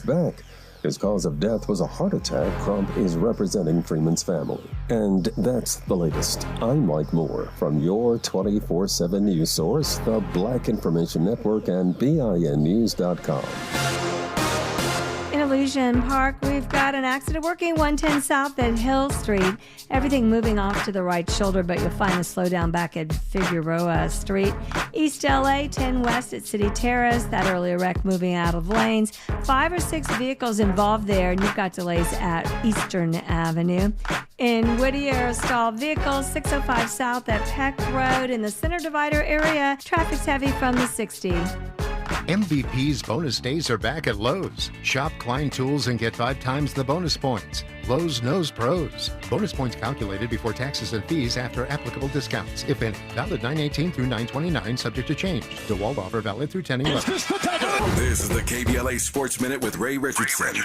back. His cause of death was a heart attack. Crump is representing Freeman's family. And that's the latest. I'm Mike Moore from your 24/7 news source, the Black Information Network and BINnews.com. In Illusion Park, we've got an accident working 110 South at Hill Street. Everything moving off to the right shoulder, but you'll find a slowdown back at Figueroa Street. East LA, 10 West at City Terrace. That earlier wreck moving out of lanes. 5 or 6 vehicles involved there, and you've got delays at Eastern Avenue. In Whittier, stalled vehicles, 605 South at Peck Road. In the Center Divider area, traffic's heavy from the 60. MVP's bonus days are back at Lowe's. Shop Klein Tools and get 5 times the bonus points. Lowe's knows pros. Bonus points calculated before taxes and fees after applicable discounts, if any. Valid 9/18 through 9/29, subject to change. DeWalt offer valid through 10/11. This is the KBLA Sports Minute with Ray Richardson.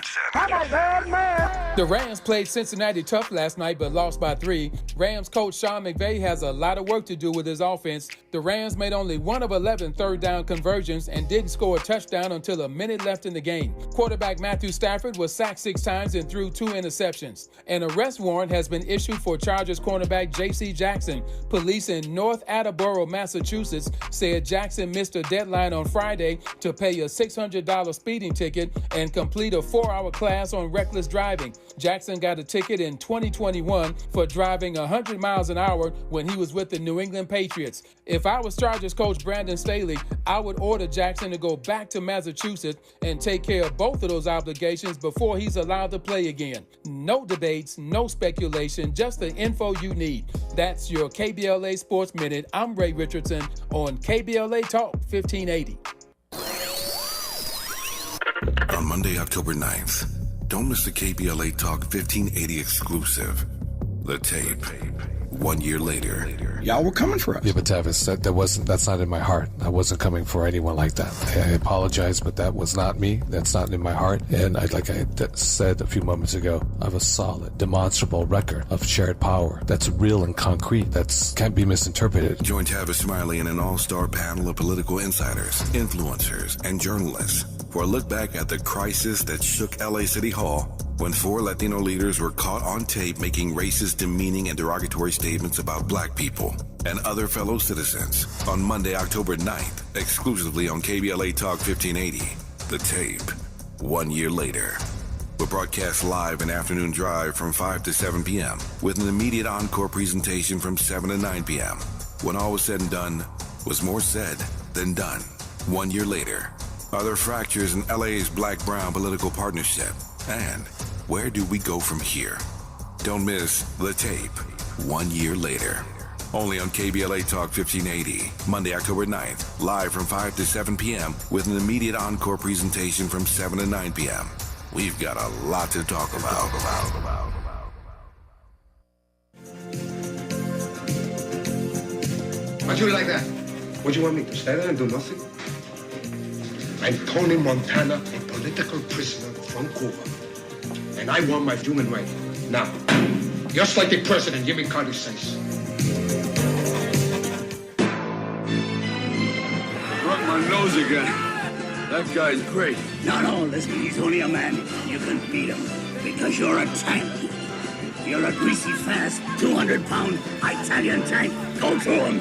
The Rams played Cincinnati tough last night but lost by 3. Rams coach Sean McVay has a lot of work to do with his offense. The Rams made only 1 of 11 third down conversions and didn't score a touchdown until a minute left in the game. Quarterback Matthew Stafford was sacked 6 times and threw 2 interceptions. An arrest warrant has been issued for Chargers cornerback J.C. Jackson. Police in North Attleboro, Massachusetts said Jackson missed a deadline on Friday to pay a $600 speeding ticket and complete a 4-hour class on reckless driving. Jackson got a ticket in 2021 for driving 100 miles an hour when he was with the New England Patriots. If I was Chargers coach Brandon Staley, I would order Jackson to go back to Massachusetts and take care of both of those obligations before he's allowed to play again. No debates, no speculation, just the info you need. That's your KBLA Sports Minute. I'm Ray Richardson on KBLA Talk 1580. On Monday, October 9th, don't miss the KBLA Talk 1580 exclusive. The tape. 1 year later. Y'all were coming for us. Yeah, but Tavis, that's not in my heart. I wasn't coming for anyone like that. I apologize, but that was not me. That's not in my heart. And like I said a few moments ago, I have a solid, demonstrable record of shared power that's real and concrete. That can't be misinterpreted. Join Tavis Smiley and an all-star panel of political insiders, influencers, and journalists for a look back at the crisis that shook LA City Hall when 4 Latino leaders were caught on tape making racist, demeaning, and derogatory statements about black people and other fellow citizens. On Monday, October 9th, exclusively on KBLA Talk 1580, The Tape. 1 year later. We'll broadcast live in afternoon drive from 5 to 7 p.m. with an immediate encore presentation from 7 to 9 p.m. When all was said and done, was more said than done. 1 year later. Are there fractures in LA's black-brown political partnership? And where do we go from here? Don't miss The Tape. 1 year later. Only on KBLA Talk 1580. Monday, October 9th. Live from 5 to 7 p.m. with an immediate encore presentation from 7 to 9 p.m. We've got a lot to talk about. Why'd you like that? Would you want me to stay there and do nothing? I'm Tony Montana, a political prisoner from Cuba. And I want my human right. Now, just like the president Jimmy Carter says. Broke my nose again. That guy's great. No, listen, he's only a man. You can beat him because you're a tank. You're a greasy, fast, 200-pound Italian tank. Go through him.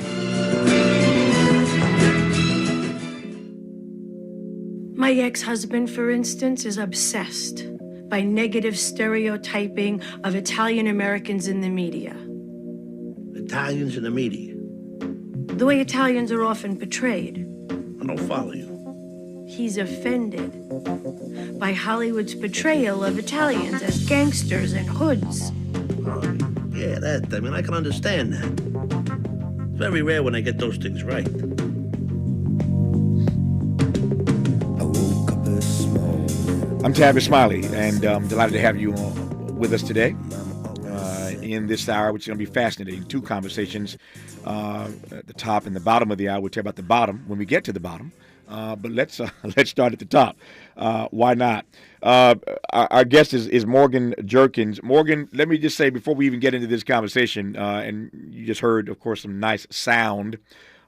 My ex-husband, for instance, is obsessed by negative stereotyping of Italian Americans in the media. Italians in the media? The way Italians are often portrayed. I don't follow you. He's offended by Hollywood's portrayal of Italians as gangsters and hoods. Oh, yeah, I can understand that. It's very rare when I get those things right. I'm Tavis Smiley, and I'm delighted to have you with us today in this hour, which is going to be fascinating. 2 conversations at the top and the bottom of the hour. We'll tell you about the bottom when we get to the bottom. But let's start at the top. Why not? Our guest is Morgan Jerkins. Morgan, let me just say before we even get into this conversation, and you just heard, of course, some nice sound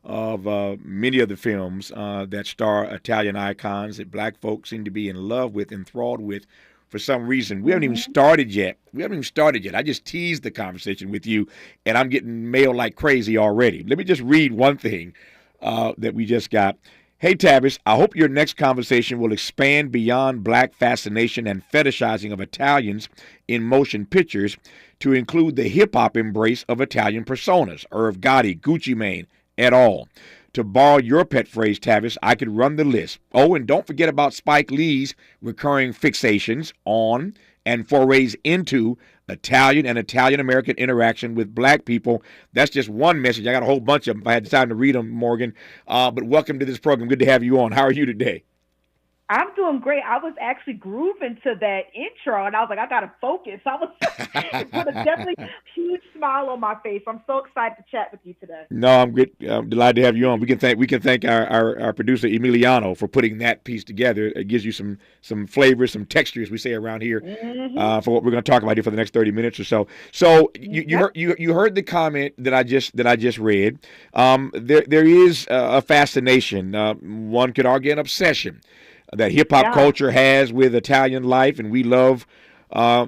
of many of the films that star Italian icons that black folks seem to be in love with, enthralled with for some reason. We haven't even started yet. I just teased the conversation with you, and I'm getting mail like crazy already. Let me just read one thing that we just got. Hey, Tavis, I hope your next conversation will expand beyond black fascination and fetishizing of Italians in motion pictures to include the hip-hop embrace of Italian personas, Irv Gotti, Gucci Mane, et al. To borrow your pet phrase, Tavis, I could run the list. Oh, and don't forget about Spike Lee's recurring fixations on and forays into Italian and Italian-American interaction with black people. That's just one message. I got a whole bunch of them if I had time to read them, Morgan. But welcome to this program. Good to have you on. How are you today? I'm doing great. I was actually grooving to that intro, and I was like, I got to focus. It put a definitely huge smile on my face. I'm so excited to chat with you today. No, I'm good. I'm delighted to have you on. We can thank our producer Emiliano for putting that piece together. It gives you some flavor, some texture, as we say around here, for what we're going to talk about here for the next 30 minutes or so. So you heard the comment that I just read. There is a fascination. One could argue an obsession that hip-hop culture has with Italian life, and we love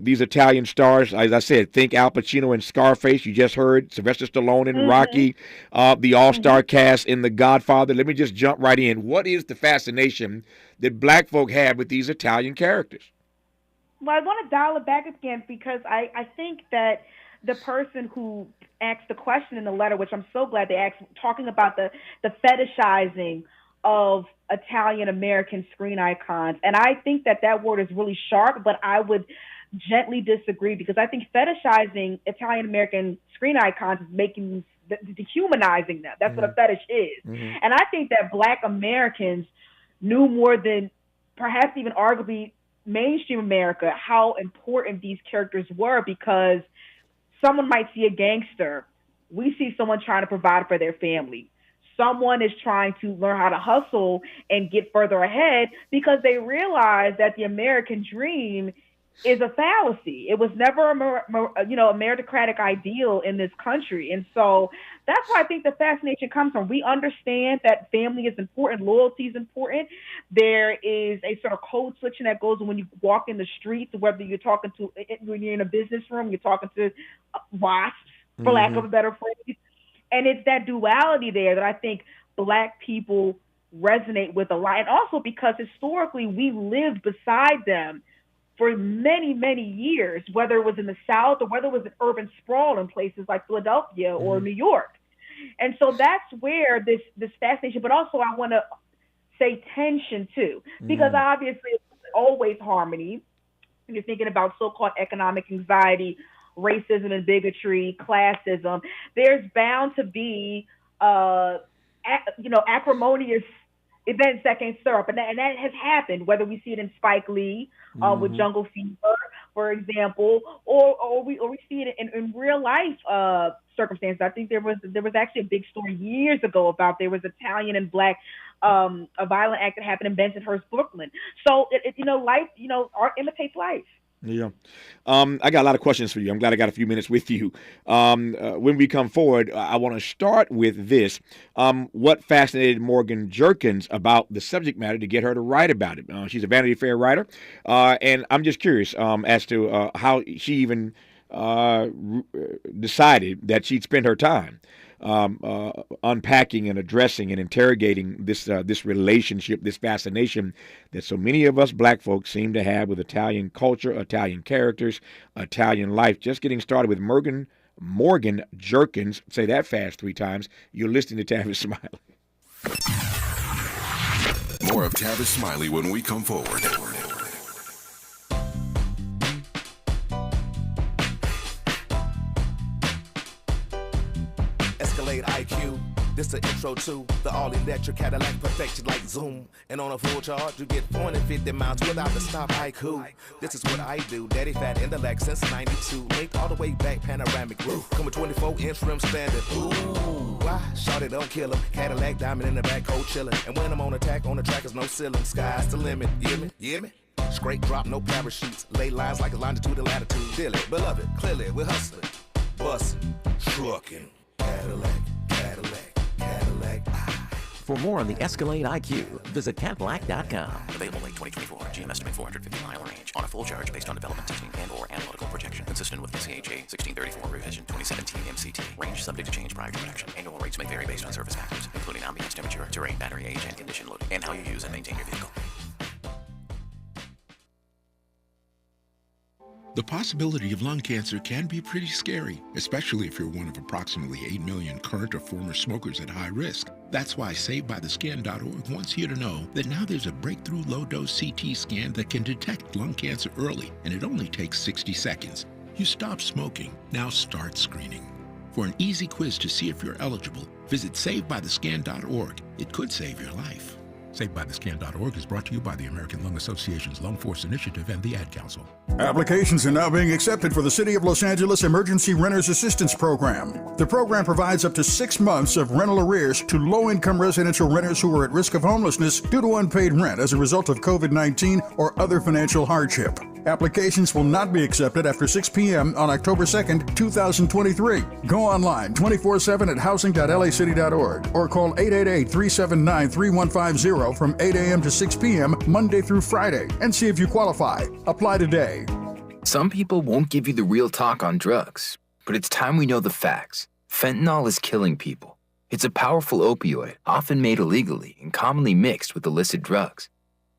these Italian stars. As I said, think Al Pacino and Scarface. You just heard Sylvester Stallone in Rocky, the all-star cast in The Godfather. Let me just jump right in. What is the fascination that black folk have with these Italian characters? Well, I want to dial it back again because I think that the person who asked the question in the letter, which I'm so glad they asked, talking about the fetishizing of Italian-American screen icons. And I think that word is really sharp, but I would gently disagree because I think fetishizing Italian-American screen icons is dehumanizing them. That's what a fetish is. And I think that Black Americans knew more than perhaps even arguably mainstream America how important these characters were, because someone might see a gangster. We see someone trying to provide for their family. Someone is trying to learn how to hustle and get further ahead because they realize that the American dream is a fallacy. It was never a meritocratic ideal in this country. And so that's why I think the fascination comes from. We understand that family is important, loyalty is important. There is a sort of code switching that goes when you walk in the streets, whether you're talking to, when you're in a business room, you're talking to wasps, for lack of a better phrase. And it's that duality there that I think Black people resonate with a lot. And also because historically we lived beside them for many, many years, whether it was in the South or whether it was an urban sprawl in places like Philadelphia or New York. And so that's where this fascination, but also I want to say tension too, because obviously it's always harmony. You're thinking about so-called economic anxiety, racism and bigotry, classism. There's bound to be, acrimonious events that can stir up, and that has happened. Whether we see it in Spike Lee with Jungle Fever, for example, or we see it in real life circumstances. I think there was actually a big story years ago about there was Italian and Black a violent act that happened in Bensonhurst, Brooklyn. So life, art imitates life. Yeah. I got a lot of questions for you. I'm glad I got a few minutes with you. When we come forward, I want to start with this. What fascinated Morgan Jerkins about the subject matter to get her to write about it? She's a Vanity Fair writer. And I'm just curious as to how she even decided that she'd spend her time unpacking and addressing and interrogating this relationship, this fascination that so many of us Black folks seem to have with Italian culture, Italian characters, Italian life. Just getting started with Morgan Jerkins. Say that fast 3 times. You're listening to Tavis Smiley. More of Tavis Smiley when we come forward. IQ, this the intro to the all-electric Cadillac, perfection like Zoom. And on a full charge, you get 450 miles without the stop. Haiku. This is what I do. Daddy fat intellect since '92. Linked all the way back, panoramic roof. Coming 24-inch rim standard. Ooh, why? Shawty don't kill him. Cadillac diamond in the back, cold chillin'. And when I'm on attack, on the track is no ceiling. Sky's the limit. You hear me? Straight drop, no parachutes. Lay lines like a longitude and latitude. Deal it, beloved, clearly we're hustling, bustin', truckin'. Cadillac, Cadillac, Cadillac, For more on the Escalade IQ, visit Cadillac.com. Available late 2024. GM estimate 450-mile range on a full charge based on development testing and/or analytical projection consistent with NCHA 1634 revision 2017 MCT. Range subject to change prior to production. Annual rates may vary based on service factors, including ambience, temperature, terrain, battery age, and condition loading, and how you use and maintain your vehicle. The possibility of lung cancer can be pretty scary, especially if you're one of approximately 8 million current or former smokers at high risk. That's why SaveByTheScan.org wants you to know that now there's a breakthrough low-dose CT scan that can detect lung cancer early, and it only takes 60 seconds. You stop smoking, now start screening. For an easy quiz to see if you're eligible, visit SaveByTheScan.org. It could save your life. SaveByTheScan.org is brought to you by the American Lung Association's Lung Force Initiative and the Ad Council. Applications are now being accepted for the City of Los Angeles Emergency Renters Assistance Program. The program provides up to 6 months of rental arrears to low-income residential renters who are at risk of homelessness due to unpaid rent as a result of COVID-19 or other financial hardship. Applications will not be accepted after 6 p.m. on October 2nd, 2023. Go online 24/7 at housing.lacity.org or call 888-379-3150 from 8 a.m. to 6 p.m. Monday through Friday and see if you qualify. Apply today. Some people won't give you the real talk on drugs, but it's time we know the facts. Fentanyl is killing people. It's a powerful opioid, often made illegally and commonly mixed with illicit drugs.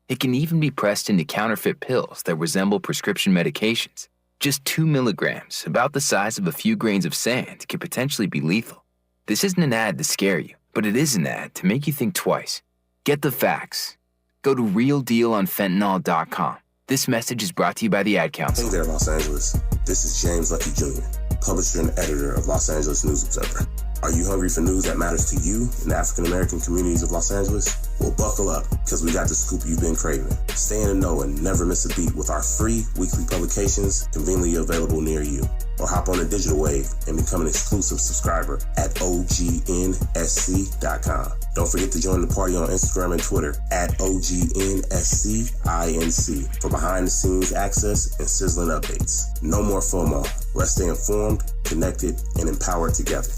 It can even be pressed into counterfeit pills that resemble prescription medications. Just 2 milligrams, about the size of a few grains of sand, can potentially be lethal. This isn't an ad to scare you, but it is an ad to make you think twice. Get the facts. Go to realdealonfentanyl.com. This message is brought to you by the Ad Council. Hey there, Los Angeles. This is James Lucky Jr., publisher and editor of Los Angeles News Observer. Are you hungry for news that matters to you in the African-American communities of Los Angeles? Well, buckle up, because we got the scoop you've been craving. Stay in the know and never miss a beat with our free weekly publications conveniently available near you. Or hop on the digital wave and become an exclusive subscriber at OGNSC.com. Don't forget to join the party on Instagram and Twitter at OGNSCINC for behind-the-scenes access and sizzling updates. No more FOMO. Let's stay informed, connected, and empowered together.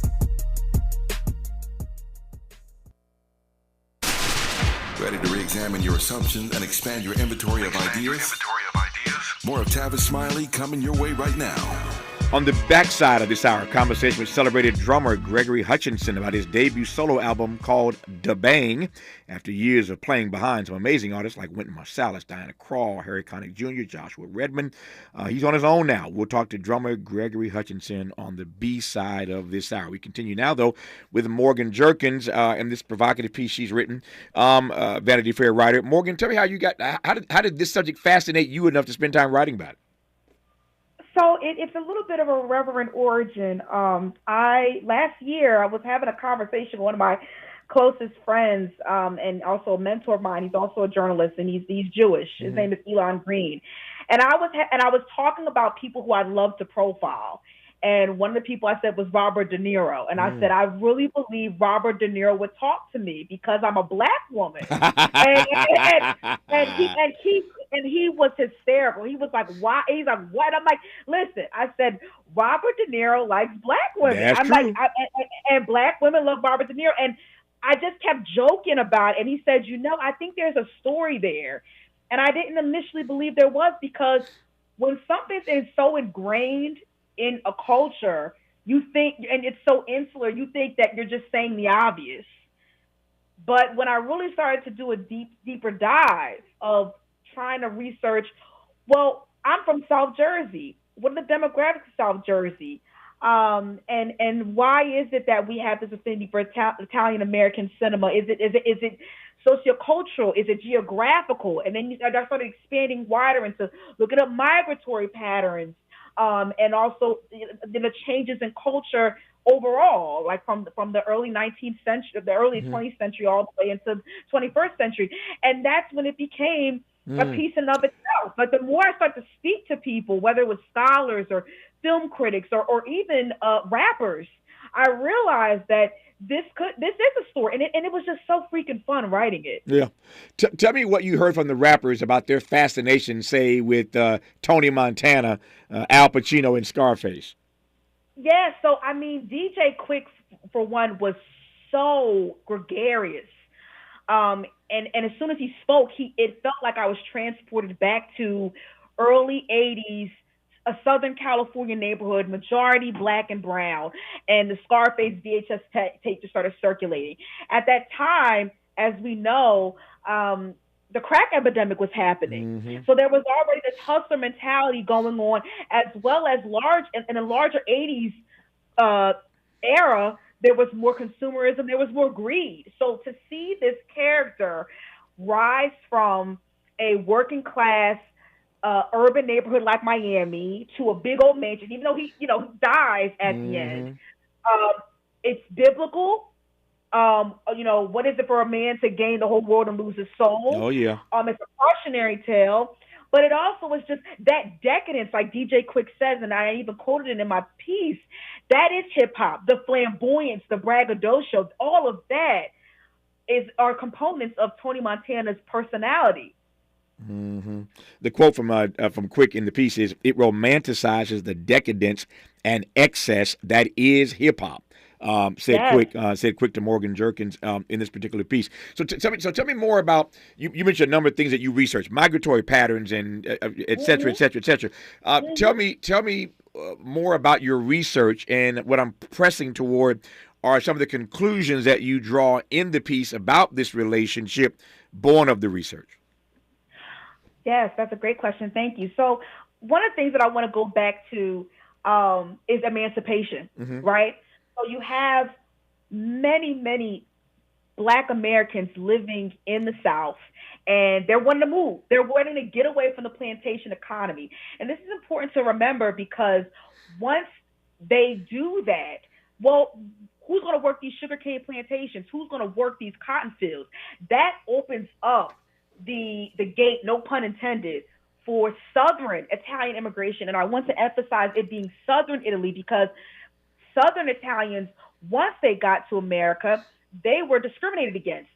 Ready to re-examine your assumptions and expand your inventory of ideas? More of Tavis Smiley coming your way right now. On the backside of this hour, conversation with celebrated drummer Gregory Hutchinson about his debut solo album called Da Bang. After years of playing behind some amazing artists like Wynton Marsalis, Diana Krall, Harry Connick Jr., Joshua Redmond, he's on his own now. We'll talk to drummer Gregory Hutchinson on the B side of this hour. We continue now, though, with Morgan Jerkins and this provocative piece she's written, Vanity Fair writer. Morgan, tell me how did this subject fascinate you enough to spend time writing about it? So it's a little bit of a reverent origin. Last year I was having a conversation with one of my closest friends and also a mentor of mine. He's also a journalist and he's Jewish. His name is Elon Green, and I was talking about people who I'd love to profile. And one of the people I said was Robert De Niro. And I said, I really believe Robert De Niro would talk to me because I'm a black woman. and he was hysterical. He was like, why? He's like, what? I'm like, listen, I said, Robert De Niro likes black women. That's I'm true. like, and black women love Robert De Niro. And I just kept joking about it. And he said, I think there's a story there. And I didn't initially believe there was, because when something is so ingrained in a culture, you think, and it's so insular, you think that you're just saying the obvious. But when I really started to do a deeper dive of trying to research, well, I'm from South Jersey. What are the demographics of South Jersey? And why is it that we have this affinity for Italian American cinema? Is it sociocultural? Is it geographical? And then I started expanding wider into looking at migratory patterns. And also the changes in culture overall, like from the early 19th century, the early 20th century, all the way into the 21st century. And that's when it became a piece in of itself. But the more I start to speak to people, whether it was scholars or film critics or even rappers, I realized that this is a story, and it was just so freaking fun writing it. Yeah. Tell me what you heard from the rappers about their fascination, say, with Tony Montana, Al Pacino, and Scarface. Yeah, so, I mean, DJ Quick, for one, was so gregarious. And as soon as he spoke, it felt like I was transported back to early 80s, a Southern California neighborhood, majority black and brown, and the Scarface VHS tape just started circulating. At that time, as we know, the crack epidemic was happening. Mm-hmm. So there was already this hustler mentality going on, as well as in a larger 80s era, there was more consumerism, there was more greed. So to see this character rise from a working class urban neighborhood like Miami to a big old mansion, even though he dies at the end, it's biblical. What is it for a man to gain the whole world and lose his soul? Oh yeah. It's a cautionary tale, but it also was just that decadence, like DJ Quick says, and I even quoted it in my piece. That is hip hop. The flamboyance, the braggadocio, all of that are components of Tony Montana's personality. Mm-hmm. The quote from Quick in the piece is, "It romanticizes the decadence and excess that is hip hop." Said Quick to Morgan Jerkins in this particular piece. So tell me more about you mentioned a number of things that you researched, migratory patterns and et cetera, et cetera, et cetera. Tell me more about your research, and what I'm pressing toward are some of the conclusions that you draw in the piece about this relationship born of the research. Yes, that's a great question. Thank you. So one of the things that I want to go back to is emancipation, right? So you have many, many Black Americans living in the South, and they're wanting to move. They're wanting to get away from the plantation economy. And this is important to remember, because once they do that, well, who's going to work these sugarcane plantations? Who's going to work these cotton fields? That opens up the gate, no pun intended, for Southern Italian immigration. And I want to emphasize it being Southern Italy, because Southern Italians, once they got to America, they were discriminated against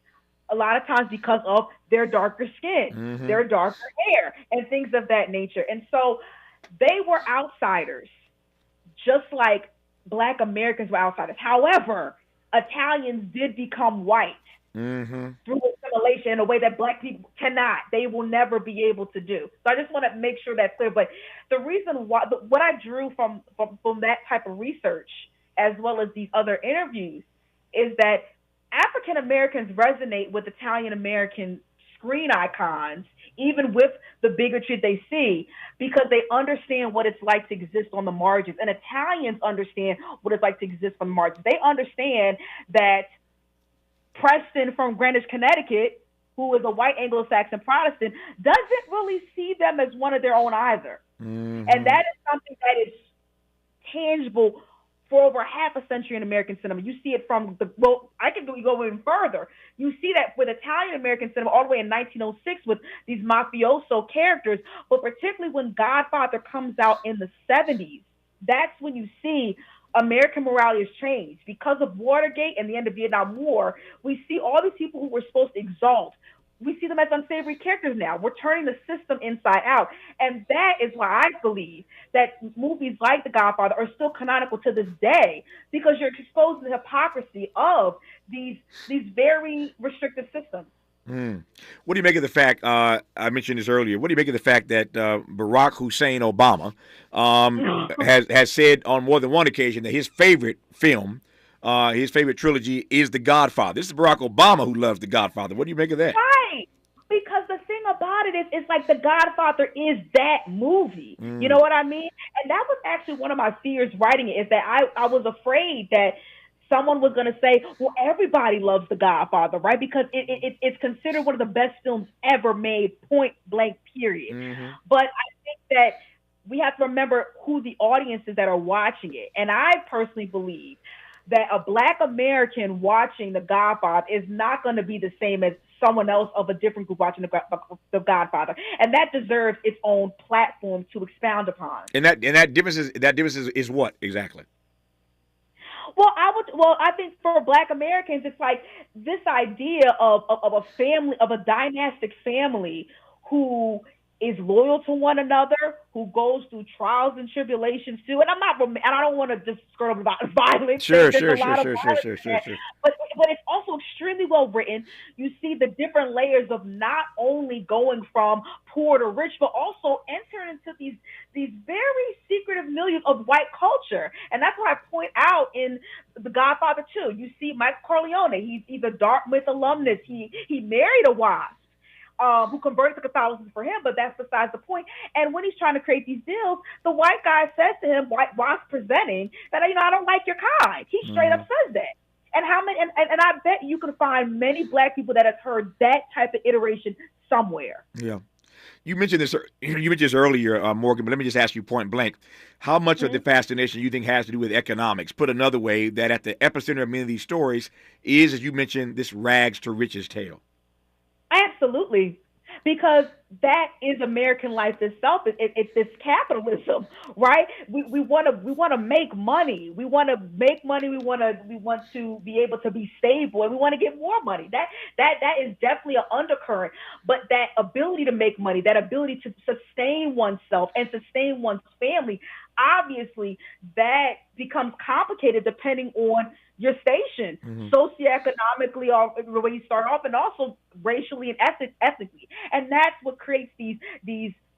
a lot of times because of their darker skin, their darker hair, and things of that nature. And so they were outsiders, just like Black Americans were outsiders. However, Italians did become white through assimilation in a way that Black people cannot. They will never be able to do. So I just want to make sure that's clear. But the reason why, what I drew from that type of research, as well as these other interviews, is that African Americans resonate with Italian American screen icons, even with the bigotry they see, because they understand what it's like to exist on the margins. And Italians understand what it's like to exist on the margins. They understand that Preston from Greenwich, Connecticut, who is a white Anglo-Saxon Protestant, doesn't really see them as one of their own either. And that is something that is tangible for over half a century in American cinema. You see it from I can go even further. You see that with Italian American cinema all the way in 1906 with these mafioso characters, but particularly when Godfather comes out in the 70s, that's when you see American morality has changed. Because of Watergate and the end of the Vietnam War, we see all these people who we're supposed to exalt, we see them as unsavory characters now. We're turning the system inside out. And that is why I believe that movies like The Godfather are still canonical to this day, because you're exposed to the hypocrisy of these very restrictive systems. What do you make of the fact, I mentioned this earlier, what do you make of the fact that Barack Hussein Obama has said on more than one occasion that his favorite film, his favorite trilogy is The Godfather? This is Barack Obama who loves The Godfather. What do you make of that? Right. Because the thing about it is, it's like The Godfather is that movie. You know what I mean? And that was actually one of my fears writing it, is that I was afraid that someone was going to say, well, everybody loves The Godfather, right? Because it's considered one of the best films ever made, point blank, period. But I think that we have to remember who the audience is that are watching it. And I personally believe that a Black American watching The Godfather is not going to be the same as someone else of a different group watching The Godfather, and that deserves its own platform to expound upon. And that difference is what exactly? Well, I think for Black Americans, it's like this idea of a family, of a dynastic family who is loyal to one another, who goes through trials and tribulations too. And I don't want to just skirt about violence. Sure. There's a lot of violence there. But it's also extremely well written. You see the different layers of not only going from poor to rich, but also entering into these very secretive milieux of white culture. And that's what I point out in The Godfather 2. You see Mike Corleone. He's a Dartmouth alumnus. He married a WASP. Who converted to Catholicism for him, but that's besides the point. And when he's trying to create these deals, the white guy says to him, whilst presenting, that, I don't like your kind. He straight up says that. And how many? And I bet you can find many black people that have heard that type of iteration somewhere. Yeah. You mentioned this. You mentioned this earlier, Morgan. But let me just ask you point blank: how much of the fascination you think has to do with economics? Put another way, that at the epicenter of many of these stories is, as you mentioned, this rags to riches tale. Absolutely. Because that is American life itself. It's this capitalism, right? We want to make money. We want to make money. We want to be able to be stable, and we want to get more money. That is definitely an undercurrent. But that ability to make money, that ability to sustain oneself and sustain one's family, obviously that becomes complicated depending on your station, socioeconomically, or the way you start off, and also racially and ethnically. And that's what creates these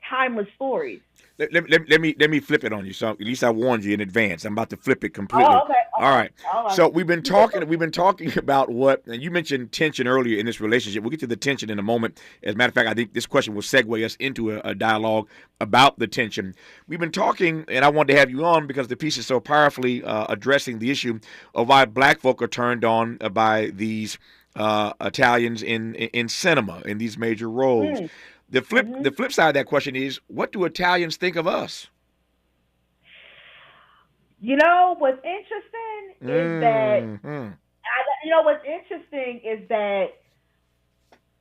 timeless stories. Let me flip it on you. So at least I warned you in advance. I'm about to flip it completely. Oh, okay. All right. So we've been talking about what, and you mentioned tension earlier in this relationship. We'll get to the tension in a moment. As a matter of fact, I think this question will segue us into a dialogue about the tension. We've been talking, and I wanted to have you on because the piece is so powerfully addressing the issue of why black folk are turned on by these Italians in cinema, in these major roles. The flip side of that question is, what do Italians think of us? What's interesting is that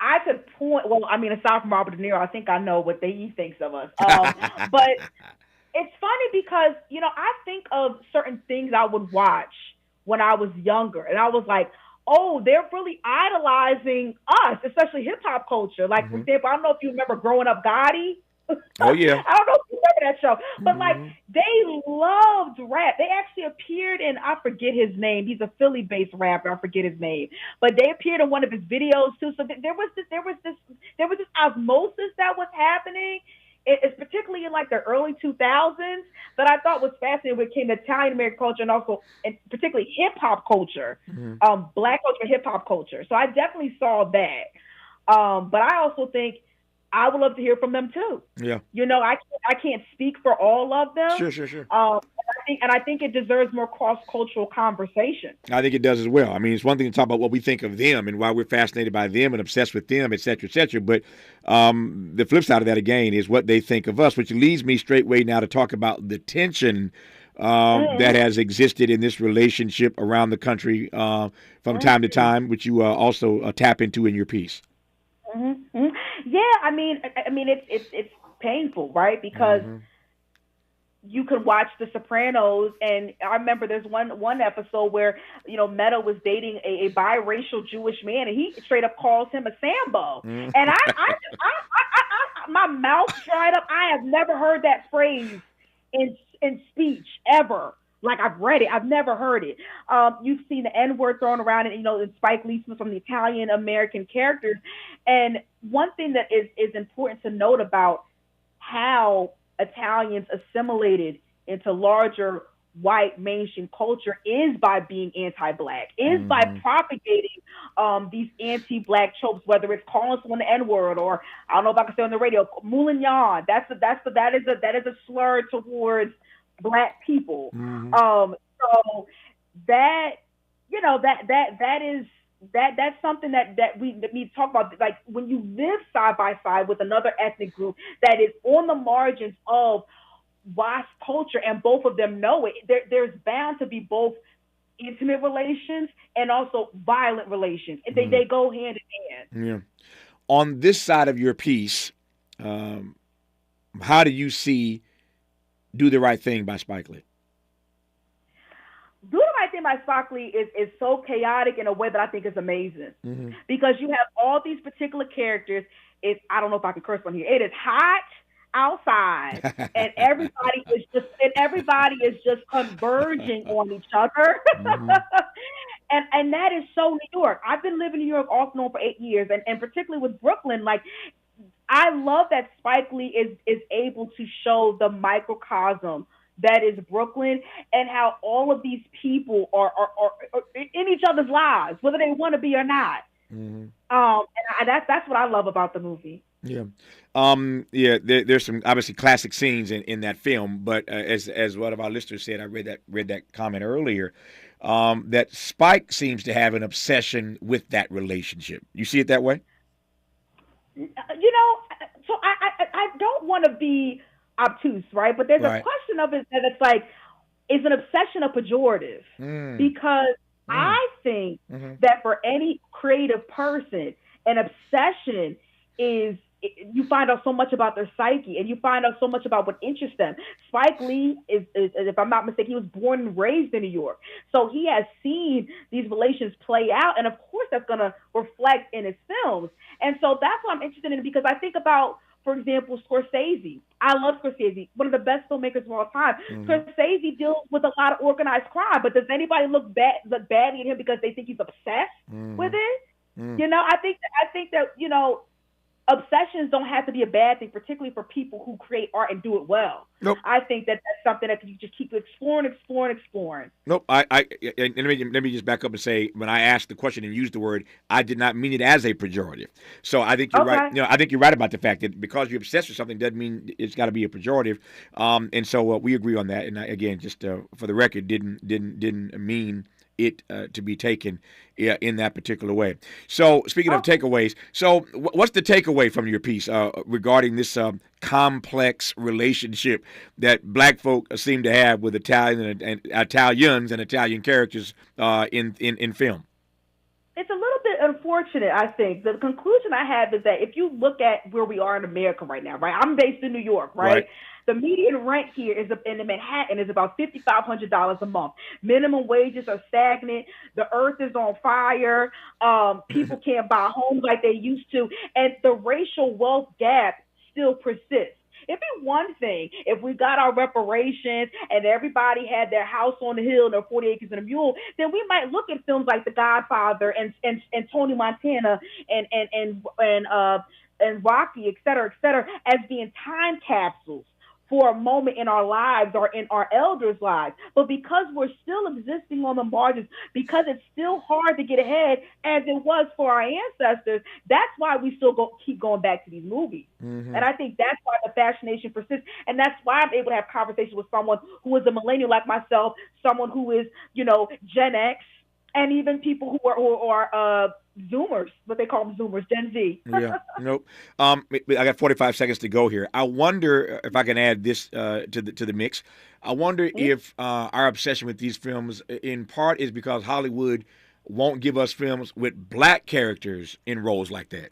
I could point. Well, I mean, aside from Robert De Niro, I think I know what he thinks of us. But it's funny because I think of certain things I would watch when I was younger, and I was like, oh, they're really idolizing us, especially hip hop culture. Like, for example, I don't know if you remember Growing Up Gotti. Oh, yeah. I don't know if you remember that show, but they loved rap. They actually appeared in, I forget his name. He's a Philly-based rapper. I forget his name, but they appeared in one of his videos too. So there was this osmosis that was happening. It's particularly in like the early 2000s that I thought was fascinating when it came to Italian American culture, and particularly hip hop culture, black culture, hip hop culture. So I definitely saw that. But I also think I would love to hear from them too. Yeah. I can't speak for all of them. Sure. I think it deserves more cross-cultural conversation. I think it does as well. I mean, it's one thing to talk about what we think of them and why we're fascinated by them and obsessed with them, et cetera, et cetera. But the flip side of that, again, is what they think of us, which leads me straightway now to talk about the tension that has existed in this relationship around the country from time to time, which you also tap into in your piece. Yeah, I mean, it's painful, right? Because you could watch The Sopranos, and I remember there's one episode where Meadow was dating a biracial Jewish man, and he straight up calls him a Sambo, and I my mouth dried up. I have never heard that phrase in speech ever. Like, I've read it, I've never heard it. You've seen the N-word thrown around, and in Spike Lee's from the Italian American characters. And one thing that is important to note about how Italians assimilated into larger white mainstream culture is by being anti-black, is by propagating these anti-black tropes, whether it's calling someone the N-word, or I don't know if I can say on the radio, Moulignon. That is a slur towards Black people. So that's something that we need to talk about. Like, when you live side by side with another ethnic group that is on the margins of WASP culture, and both of them know it, there's bound to be both intimate relations and also violent relations. They go hand in hand. Yeah. On this side of your piece, how do you see Do the Right Thing by Spike Lee? Do the Right Thing by Spike Lee is so chaotic in a way that I think is amazing. Because you have all these particular characters, I don't know if I can curse on here. It is hot outside, and everybody is just converging on each other. And that is so New York. I've been living in New York off and on for 8 years, and particularly with Brooklyn, like, I love that Spike Lee is able to show the microcosm that is Brooklyn, and how all of these people are in each other's lives, whether they want to be or not. And that's what I love about the movie. Yeah. There's some obviously classic scenes in that film, but as one of our listeners said, I read that comment earlier, that Spike seems to have an obsession with that relationship. You see it that way? So I don't want to be obtuse, right? But there's a question of it that it's like, is an obsession a pejorative? Because I think that for any creative person, an obsession is, you find out so much about their psyche, and you find out so much about what interests them. Spike Lee is, if I'm not mistaken, he was born and raised in New York. So he has seen these relations play out, and of course that's going to reflect in his films. And so that's what I'm interested in, because I think about, for example, Scorsese. I love Scorsese, one of the best filmmakers of all time. Scorsese deals with a lot of organized crime, but does anybody look badly at him because they think he's obsessed with it? I think that obsessions don't have to be a bad thing, particularly for people who create art and do it well. Nope. I think that that's something that you just keep exploring. Nope. And let me just back up and say, when I asked the question and used the word, I did not mean it as a pejorative. So I think you're right. I think you're right about the fact that because you're obsessed with something doesn't mean it's got to be a pejorative. And so we agree on that. And again, just for the record, didn't mean it to be taken in that particular way. So speaking of takeaways, so what's the takeaway from your piece regarding this complex relationship that black folk seem to have with Italians and Italian characters in film? It's a little bit unfortunate, I think. The conclusion I have is that if you look at where we are in America right now, right? I'm based in New York, right? The median rent here in Manhattan is about $5,500 a month. Minimum wages are stagnant. The earth is on fire. People can't buy homes like they used to. And the racial wealth gap still persists. It'd be one thing if we got our reparations and everybody had their house on the hill and their 40 acres and a mule, then we might look at films like The Godfather and Tony Montana and Rocky, et cetera, as being time capsules for a moment in our lives or in our elders' lives. But because we're still existing on the margins, because it's still hard to get ahead as it was for our ancestors, that's why we still keep going back to these movies. And I think that's why the fascination persists. And that's why I'm able to have conversations with someone who is a millennial like myself, someone who is, Gen X, and even people who are Zoomers, what they call them Zoomers, Gen Z. Yeah, nope. I got 45 seconds to go here. I wonder if I can add this to the mix. I wonder if our obsession with these films, in part, is because Hollywood won't give us films with black characters in roles like that.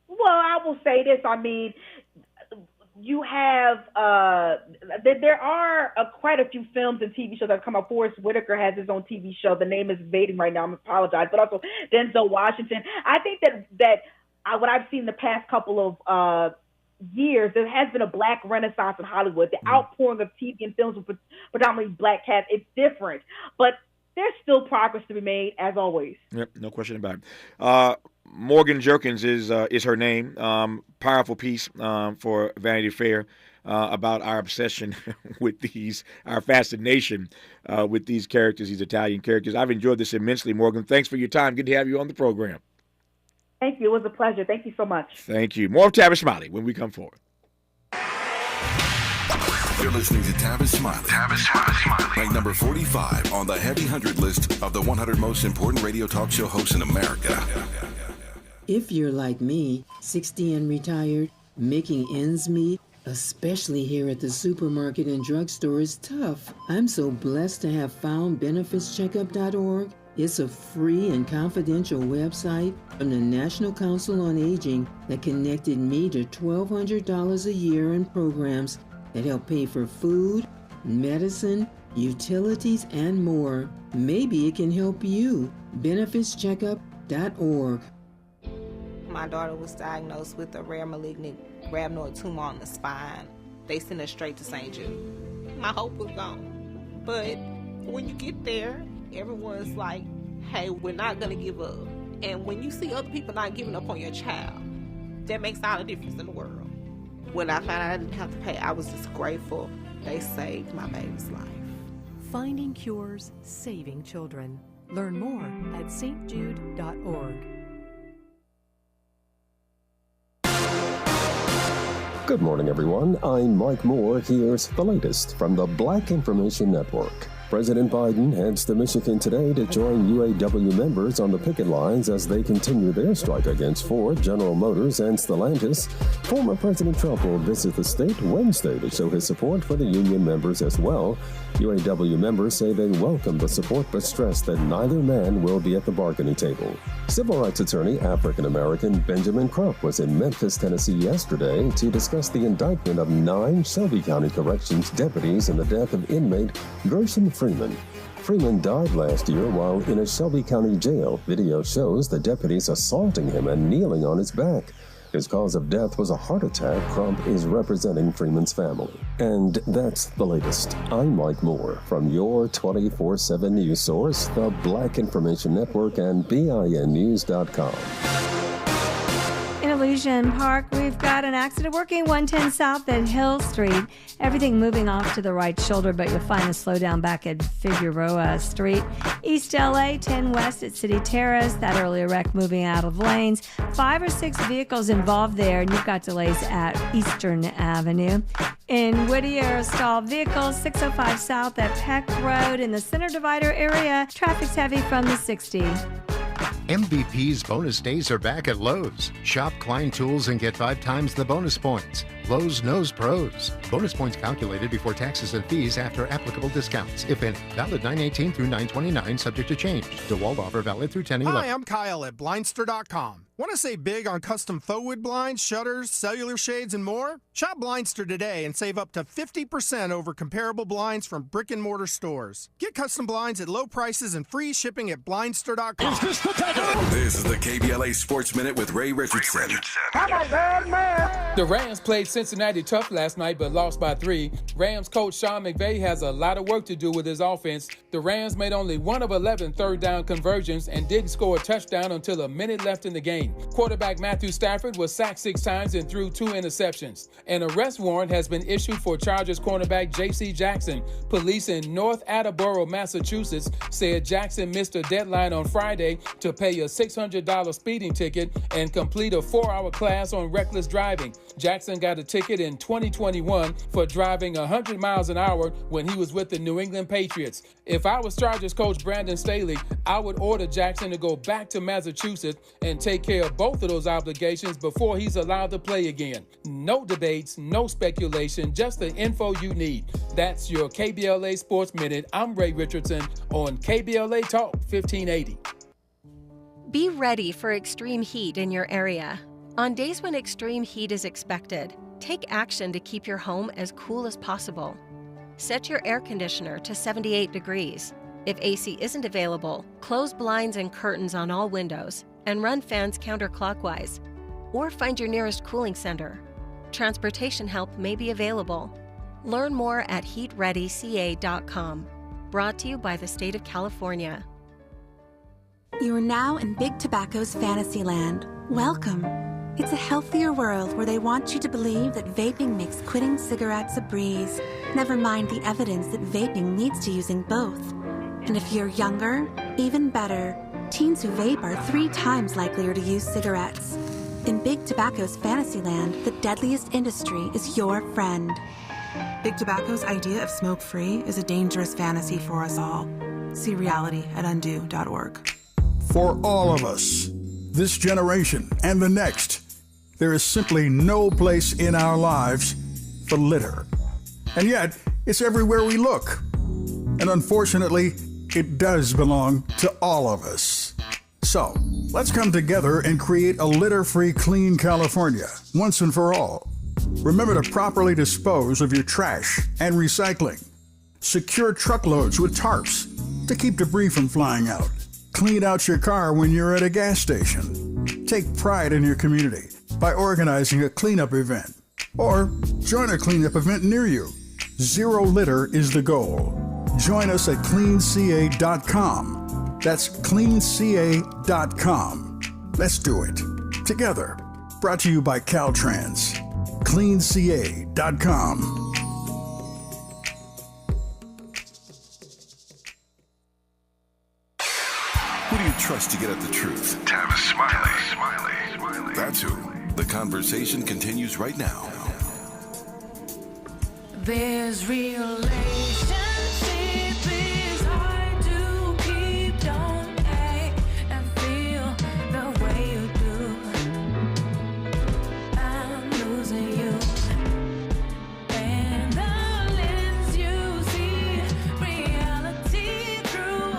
Well, I will say this. I mean, you have there are quite a few films and TV shows that have come out. Forrest Whitaker has his own TV show. The name is evading right now. I apologize. But also Denzel Washington. I think that what I've seen the past couple of years, there has been a black renaissance in Hollywood. The outpouring of TV and films with predominantly black cast, it's different. But there's still progress to be made, as always. Yep, no question about it. Morgan Jerkins is her name. Powerful piece for Vanity Fair about our obsession with our fascination with these characters, these Italian characters. I've enjoyed this immensely, Morgan. Thanks for your time. Good to have you on the program. Thank you. It was a pleasure. Thank you so much. Thank you. More of Tavis Smiley when we come forward. You're listening to Tavis Smiley. Ranked number 45 on the Heavy 100 list of the 100 most important radio talk show hosts in America. If you're like me, 60 and retired, making ends meet, especially here at the supermarket and drugstore, is tough. I'm so blessed to have found BenefitsCheckup.org. It's a free and confidential website from the National Council on Aging that connected me to $1,200 a year in programs that help pay for food, medicine, utilities, and more. Maybe it can help you. BenefitsCheckup.org. My daughter was diagnosed with a rare malignant rhabdoid tumor on the spine. They sent her straight to St. Jude. My hope was gone. But when you get there, everyone's like, hey, we're not going to give up. And when you see other people not giving up on your child, that makes all the difference in the world. When I found out I didn't have to pay, I was just grateful. They saved my baby's life. Finding cures, saving children. Learn more at stjude.org. Good morning, everyone. I'm Mike Moore. Here's the latest from the Black Information Network. President Biden heads to Michigan today to join UAW members on the picket lines as they continue their strike against Ford, General Motors, and Stellantis. Former President Trump will visit the state Wednesday to show his support for the union members as well. UAW members say they welcome the support but stress that neither man will be at the bargaining table. Civil rights attorney African-American Benjamin Crump was in Memphis, Tennessee yesterday to discuss the indictment of 9 Shelby County Corrections deputies in the death of inmate Gershon Freeman. Freeman died last year while in a Shelby County jail. Video shows the deputies assaulting him and kneeling on his back. His cause of death was a heart attack. Crump is representing Freeman's family. And that's the latest. I'm Mike Moore from your 24/7 news source, the Black Information Network and BINnews.com. In Illusion Park, we've got an accident working 110 South at Hill Street. Everything moving off to the right shoulder, but you'll find a slowdown back at Figueroa Street. East LA, 10 West at City Terrace. That earlier wreck moving out of lanes. 5 or 6 vehicles involved there, and you've got delays at Eastern Avenue. In Whittier, stalled vehicles, 605 South at Peck Road. In the center divider area, traffic's heavy from the 60. MVP's bonus days are back at Lowe's. Shop Klein Tools and get 5 times the bonus points. Lowe's knows pros. Bonus points calculated before taxes and fees after applicable discounts. If any, valid 9/18 through 9/29, subject to change. DeWalt offer valid through 10/11. Hi, I'm Kyle at Blindster.com. Want to save big on custom faux wood blinds, shutters, cellular shades, and more? Shop Blindster today and save up to 50% over comparable blinds from brick and mortar stores. Get custom blinds at low prices and free shipping at Blindster.com. This is the KBLA Sports Minute with Ray Richardson. I'm a bad man. The Rams played Cincinnati tough last night but lost by 3. Rams coach Sean McVay has a lot of work to do with his offense. The Rams made only 1 of 11 third down conversions and didn't score a touchdown until a minute left in the game. Quarterback Matthew Stafford was sacked 6 times and threw 2 interceptions. An arrest warrant has been issued for Chargers cornerback J.C. Jackson. Police in North Attleboro, Massachusetts said Jackson missed a deadline on Friday to pay a $600 speeding ticket and complete a 4-hour class on reckless driving. Jackson got a ticket in 2021 for driving 100 miles an hour when he was with the New England Patriots. If I was Chargers coach Brandon Staley, I would order Jackson to go back to Massachusetts and take care of both of those obligations before he's allowed to play again. No debates, no speculation, just the info you need. That's your KBLA Sports Minute. I'm Ray Richardson on KBLA Talk 1580. Be ready for extreme heat in your area. On days when extreme heat is expected, take action to keep your home as cool as possible. Set your air conditioner to 78 degrees. If AC isn't available, close blinds and curtains on all windows and run fans counterclockwise. Or find your nearest cooling center. Transportation help may be available. Learn more at heatreadyca.com. Brought to you by the state of California. You're now in Big Tobacco's Fantasyland. Welcome. It's a healthier world where they want you to believe that vaping makes quitting cigarettes a breeze. Never mind the evidence that vaping leads to using both. And if you're younger, even better. Teens who vape are 3 times likelier to use cigarettes. In Big Tobacco's Fantasyland, the deadliest industry is your friend. Big Tobacco's idea of smoke-free is a dangerous fantasy for us all. See reality at undo.org. For all of us, this generation and the next, there is simply no place in our lives for litter. And yet, it's everywhere we look. And unfortunately, it does belong to all of us. So, let's come together and create a litter-free, clean California, once and for all. Remember to properly dispose of your trash and recycling. Secure truckloads with tarps to keep debris from flying out. Clean out your car when you're at a gas station. Take pride in your community by organizing a cleanup event or join a cleanup event near you. Zero litter is the goal. Join us at cleanca.com. That's cleanca.com. Let's do it together. Brought to you by Caltrans. cleanca.com. Who do you trust to get at the truth? Tavis Smiley. That's who. The conversation continues right now. This relationship is hard to keep. Don't act and feel the way you do. I'm losing you. And the lens you see reality through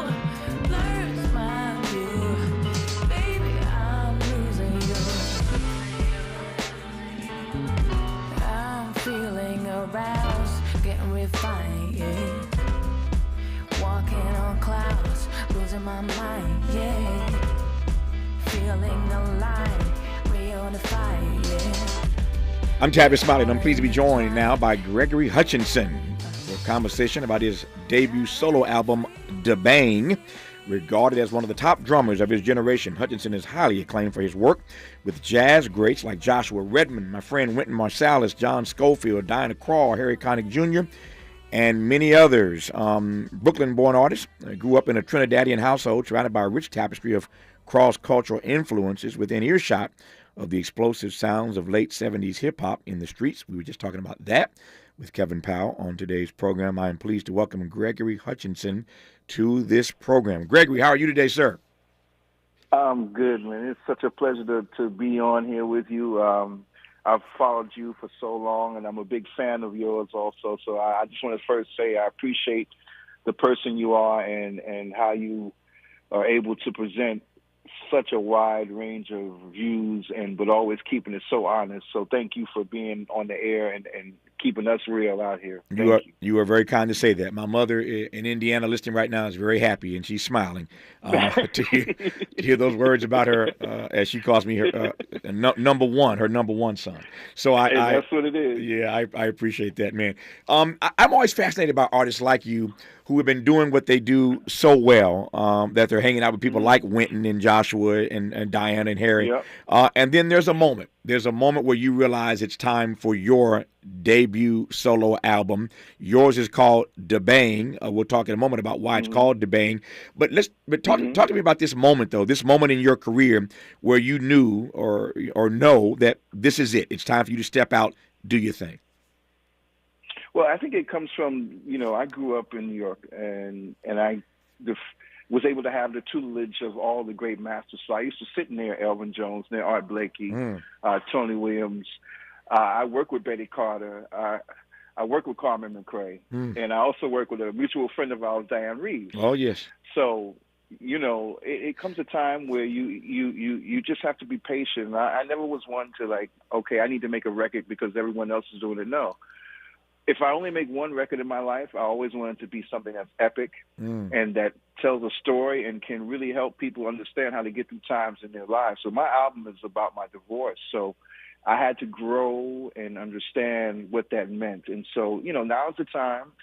blurs my view. Baby, I'm losing you. I'm feeling aroused, getting refined, yeah. Walking on clouds, losing my mind, yeah. Feeling alive, reunified, yeah. I'm Tavis Smiley, and I'm pleased to be joined now by Gregory Hutchinson for a conversation about his debut solo album, Da Bang. Regarded as one of the top drummers of his generation, Hutchinson is highly acclaimed for his work with jazz greats like Joshua Redman, my friend Wynton Marsalis, John Schofield, Diana Krall, Harry Connick Jr., and many others. Brooklyn-born artist, grew up in a Trinidadian household surrounded by a rich tapestry of cross-cultural influences within earshot of the explosive sounds of late 70s hip-hop in the streets. We were just talking about that with Kevin Powell on today's program. I am pleased to welcome Gregory Hutchinson to this program. Gregory, how are you today, sir? I'm good, man. It's such a pleasure to be on here with you. I've followed you for so long, and I'm a big fan of yours also. So I just want to first say I appreciate the person you are and how you are able to present such a wide range of views, but always keeping it so honest. So thank you for being on the air and keeping us real out here. You are very kind to say that. My mother in Indiana listening right now is very happy, and she's smiling to hear those words about her, as she calls me, her number one son. So that's what it is. Yeah, I appreciate that, man. I'm always fascinated by artists like you who have been doing what they do so well, that they're hanging out with people like Wynton and Joshua and Diana and Harry. Yep. And then there's a moment. There's a moment where you realize it's time for your debut solo album. Yours is called Da Bang. We'll talk in a moment about why it's called Da Bang. But talk to me about this moment, though. This moment in your career where you knew or know that this is it. It's time for you to step out, do your thing. Well, I think it comes from, I grew up in New York, and I was able to have the tutelage of all the great masters. So I used to sit near Elvin Jones, near Art Blakey, Tony Williams. I work with Betty Carter. I work with Carmen McRae. And I also work with a mutual friend of ours, Diane Reeves. Oh, yes. So, it comes a time where you just have to be patient. I never was one to okay, I need to make a record because everyone else is doing it. No. If I only make one record in my life, I always want it to be something that's epic and that tells a story and can really help people understand how to get through times in their lives. So my album is about my divorce. So I had to grow and understand what that meant. And so, now's the time.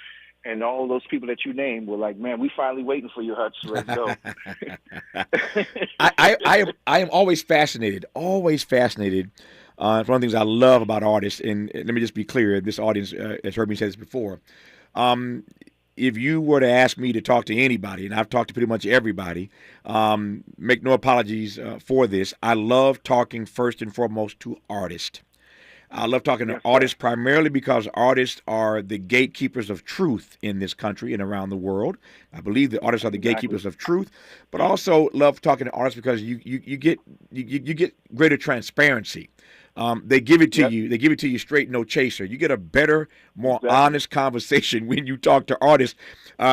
And all those people that you named were like, man, we finally waiting for you, Hutch. Let's go. I am always fascinated. It's one of the things I love about artists, and let me just be clear, this audience has heard me say this before. If you were to ask me to talk to anybody, and I've talked to pretty much everybody, make no apologies for this, I love talking first and foremost to artists. I love talking to artists primarily because artists are the gatekeepers of truth in this country and around the world. I believe the artists are the gatekeepers of truth, but I also love talking to artists because you get greater transparency. They give it to you. They give it to you straight, no chaser. You get a better, more honest conversation when you talk to artists.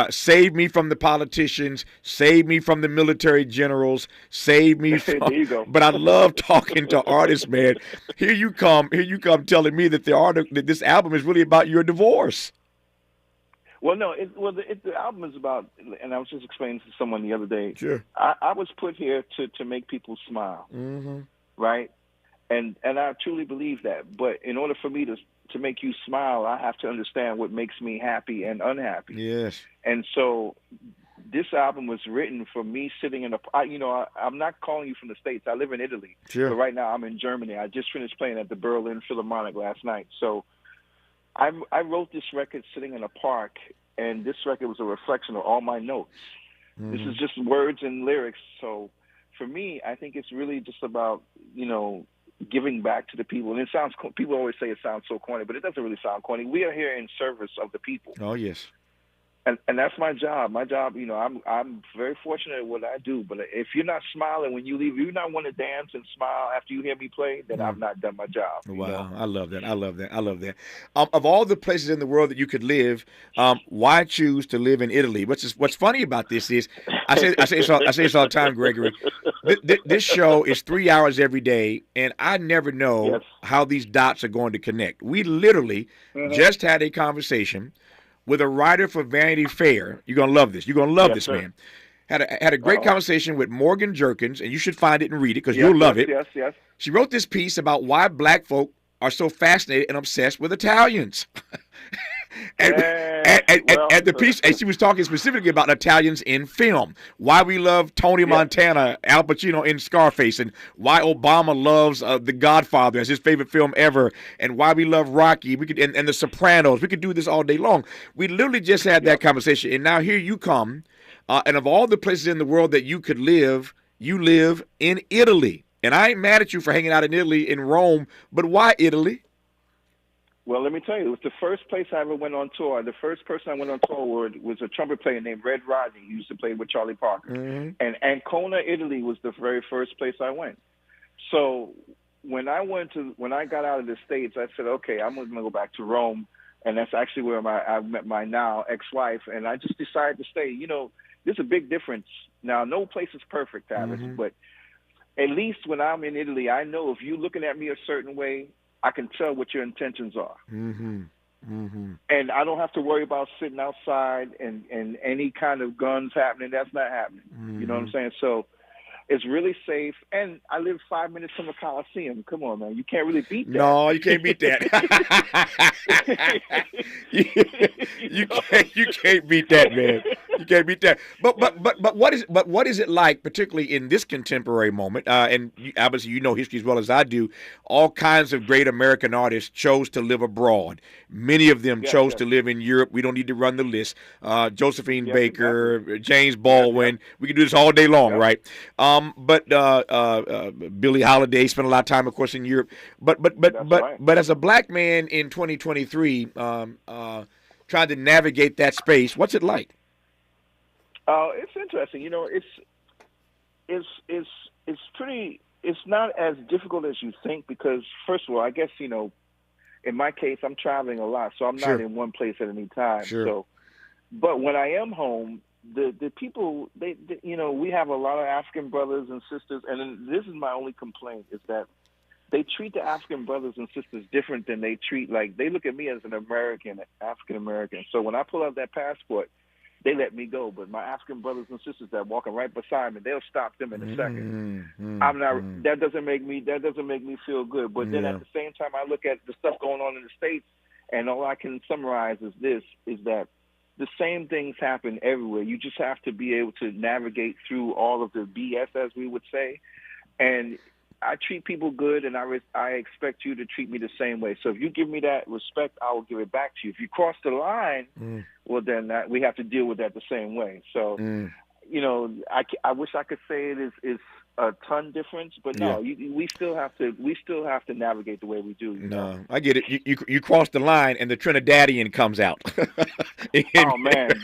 Save me from the politicians. Save me from the military generals. Save me from. There you go. But I love talking to artists, man. Here you come telling me that that this album is really about your divorce. Well, no. The album is about, and I was just explaining to someone the other day. Sure. I was put here to make people smile. Mm-hmm. right? And I truly believe that. But in order for me to make you smile, I have to understand what makes me happy and unhappy. Yes. And so this album was written for me sitting in I'm not calling you from the States. I live in Italy. Sure. But right now I'm in Germany. I just finished playing at the Berlin Philharmonic last night. So I wrote this record sitting in a park, and this record was a reflection of all my notes. Mm-hmm. This is just words and lyrics. So for me, I think it's really just about, giving back to the people. And people always say it sounds so corny, but it doesn't really sound corny. We are here in service of the people. Oh, yes. And that's my job. My job, I'm very fortunate at what I do. But if you're not smiling when you leave, if you not want to dance and smile after you hear me play, then I've not done my job. Wow, I love that. I love that. Of all the places in the world that you could live, why choose to live in Italy? What's funny about this is, I say this all the time, Gregory. This show is 3 hours every day, and I never know how these dots are going to connect. We literally just had a conversation with a writer for Vanity Fair. You're going to love this. You're going to love this, man. Had a great conversation with Morgan Jerkins, and you should find it and read it because you'll love it. Yes. She wrote this piece about why black folk are so fascinated and obsessed with Italians. and the piece, and she was talking specifically about Italians in film, why we love Tony Montana, Al Pacino in Scarface, and why Obama loves The Godfather as his favorite film ever, and why we love Rocky. We could and The Sopranos. We could do this all day long. We literally just had that conversation, and now here you come, and of all the places in the world that you could live, you live in Italy. And I ain't mad at you for hanging out in Italy, in Rome, but why Italy? Well, let me tell you, it was the first place I ever went on tour. The first person I went on tour with was a trumpet player named Red Rodney. He used to play with Charlie Parker. Mm-hmm. And Ancona, Italy was the very first place I went. So when I got out of the States, I said, okay, I'm going to go back to Rome. And that's actually where I met my now ex-wife. And I just decided to stay. There's a big difference. Now, no place is perfect, Tavis, but at least when I'm in Italy, I know if you're looking at me a certain way, I can tell what your intentions are. Mm-hmm. Mm-hmm. And I don't have to worry about sitting outside and any kind of guns happening. That's not happening. Mm-hmm. You know what I'm saying? So it's really safe. And I live 5 minutes from a Coliseum. Come on, man. You can't really beat that. No, you can't beat that. you can't beat that, man. You can't beat that. But what is it like, particularly in this contemporary moment? And obviously you know history as well as I do. All kinds of great American artists chose to live abroad. Many of them chose to live in Europe. We don't need to run the list. Josephine Baker, exactly. James Baldwin. We can do this all day long, right? But Billie Holiday spent a lot of time, of course, in Europe. But as a black man in 2023, trying to navigate that space, what's it like? It's interesting. It's pretty. It's not as difficult as you think because, first of all, I guess in my case, I'm traveling a lot, so I'm not in one place at any time. Sure. So, but when I am home, the people, they we have a lot of African brothers and sisters, and this is my only complaint is that they treat the African brothers and sisters different than they treat, they look at me as an American, African American. So when I pull out that passport, they let me go. But my African brothers and sisters that are walking right beside me, they'll stop them in a second. I'm not. That doesn't make me feel good. But then at the same time, I look at the stuff going on in the States, and all I can summarize is that the same things happen everywhere. You just have to be able to navigate through all of the BS, as we would say. And I treat people good, and I expect you to treat me the same way. So if you give me that respect, I will give it back to you. If you cross the line, well, then we have to deal with that the same way. So, I wish I could say it is a ton difference, but no, we still have to navigate the way we do. No, I get it. You cross the line, and the Trinidadian comes out. Oh man, they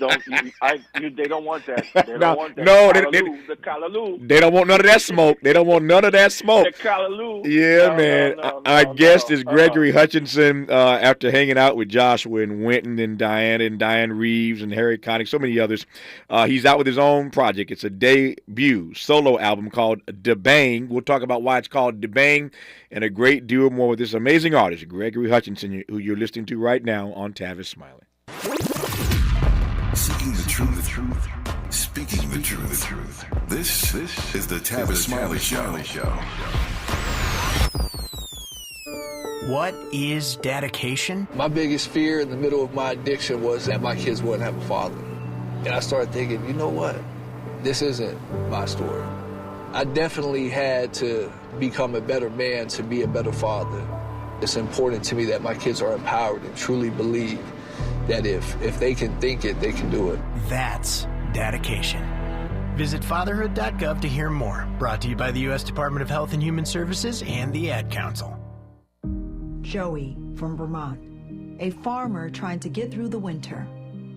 don't want that. They don't want that. No, the Callaloo. They don't want none of that smoke. They don't want none of that smoke. The Callaloo. Yeah, man. Our guest is Gregory Hutchinson. After hanging out with Joshua and Winton and Diana and Diane Reeves and Harry Connick, so many others, he's out with his own project. It's a debut solo album called DeBang. We'll talk about why it's called DeBang and a great deal more with this amazing artist, Gregory Hutchinson, who you're listening to right now on Tavis Smiley. Seeking the truth, speaking the truth. This is the Tavis Smiley Show. What is dedication? My biggest fear in the middle of my addiction was that my kids wouldn't have a father. And I started thinking, you know what? This isn't my story. I definitely had to become a better man to be a better father. It's important to me that my kids are empowered and truly believe that if they can think it, they can do it. That's dedication. Visit fatherhood.gov to hear more. Brought to you by the U.S. Department of Health and Human Services and the Ad Council. Joey from Vermont, a farmer trying to get through the winter.